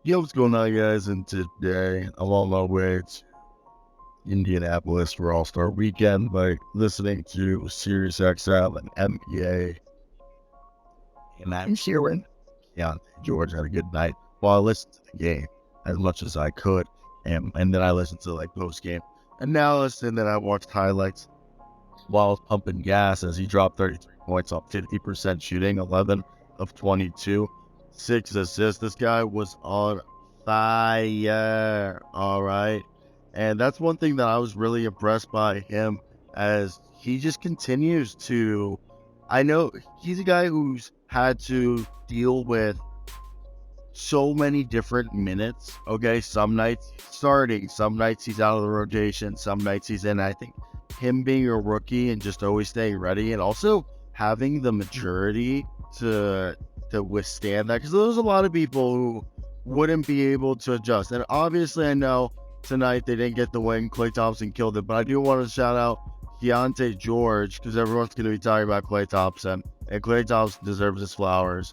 Yo, what's going on, guys? And today I'm on my way to Indianapolis for All-Star Weekend by listening to Sirius XM and NBA. And I'm cheering. Keyonte George had a good night while I listened to the game as much as I could. And then I listened to like post-game analysis, and then I watched highlights while I was pumping gas as he dropped 33 points on 50% shooting, 11 of 22, 6 assists. This guy was on fire, all right? And that's one thing that I was really impressed by him as he just continues to. I know he's a guy who's had to deal with so many different minutes. Okay, some nights he's starting, some nights he's out of the rotation, some nights he's in. I think him being a rookie and just always staying ready, and also having the maturity to withstand that, because there's a lot of people who wouldn't be able to adjust. And obviously, I know tonight they didn't get the win. Klay Thompson killed it, but I do want to shout out Keyonte George because everyone's going to be talking about Klay Thompson, and Klay Thompson deserves his flowers.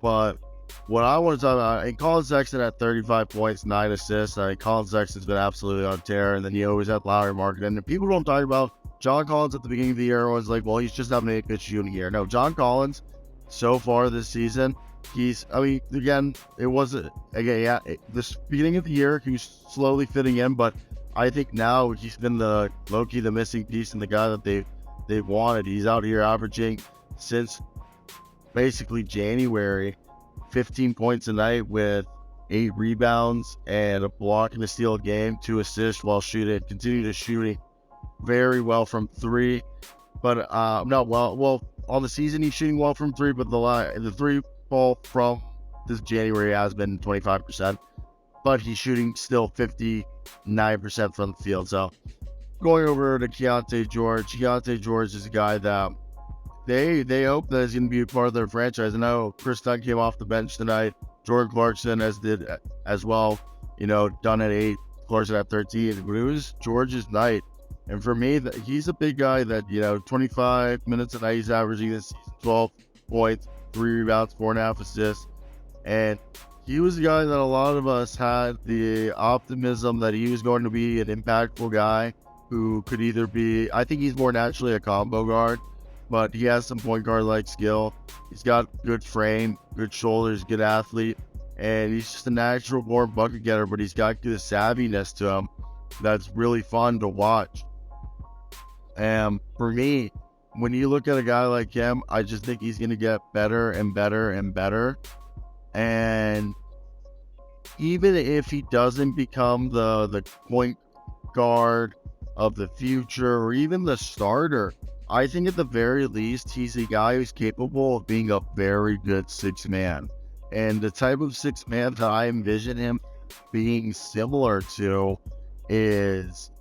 But what I want to talk about, and Colin Sexton at 35 points, 9 assists. Colin Sexton's been absolutely on tear, and then you always have Lowry market. And people don't talk about John Collins at the beginning of the year was like, well, he's just having a good shooting year. No, John Collins, so far this season, again, it wasn't, again, yeah, this beginning of the year, he was slowly fitting in, but I think now he's been the low-key, the missing piece, and the guy that they wanted. He's out here averaging since basically January 15 points a night with 8 rebounds and a block and a steal a game, 2 assists while continue to shooting very well from 3. But not well. Well, on the season he's shooting well from 3, but the 3 ball from this January has been 25%, but he's shooting still 59% from the field. So going over to Keyonte George is a guy that they hope that he's going to be a part of their franchise. I know Chris Dunn came off the bench tonight. Jordan Clarkson did as well. Dunn at 8, Clarkson at 13. But it was George's night. And for me, he's a big guy that, 25 minutes a night he's averaging this season, 12 points, 3 rebounds, 4.5 assists. And he was a guy that a lot of us had the optimism that he was going to be an impactful guy who could either be, I think he's more naturally a combo guard, but he has some point guard like skill. He's got good frame, good shoulders, good athlete, and he's just a natural born bucket getter, but he's got the savviness to him that's really fun to watch. And for me, when you look at a guy like him, I just think he's going to get better and better and better. And even if he doesn't become the point guard of the future or even the starter, I think at the very least, he's a guy who's capable of being a very good 6-man. And the type of 6-man that I envision him being similar to is,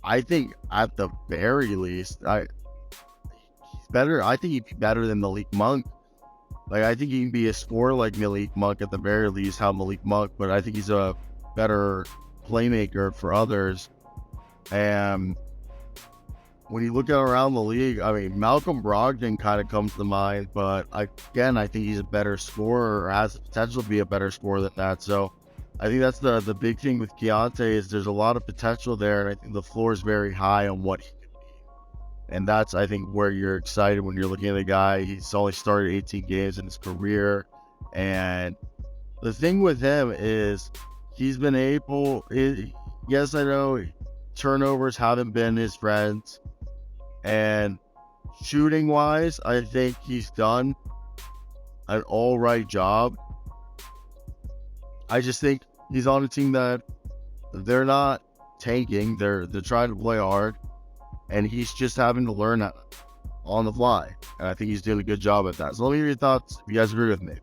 I think at the very least, he's better. I think he'd be better than Malik Monk. Like, I think he can be a scorer like Malik Monk at the very least, how Malik Monk, but I think he's a better playmaker for others. And when you look around the league, Malcolm Brogdon kind of comes to mind, but I think he's a better scorer, or has the potential to be a better scorer than that. So I think that's the big thing with Keyonte is there's a lot of potential there, and I think the floor is very high on what he could be. And that's, I think, where you're excited when you're looking at a guy. He's only started 18 games in his career, and the thing with him is he's been able. Yes, I know turnovers haven't been his friends, and shooting wise, I think he's done an all right job. I just think he's on a team that they're not tanking. They're trying to play hard, and he's just having to learn on the fly. And I think he's doing a good job at that. So let me hear your thoughts if you guys agree with me.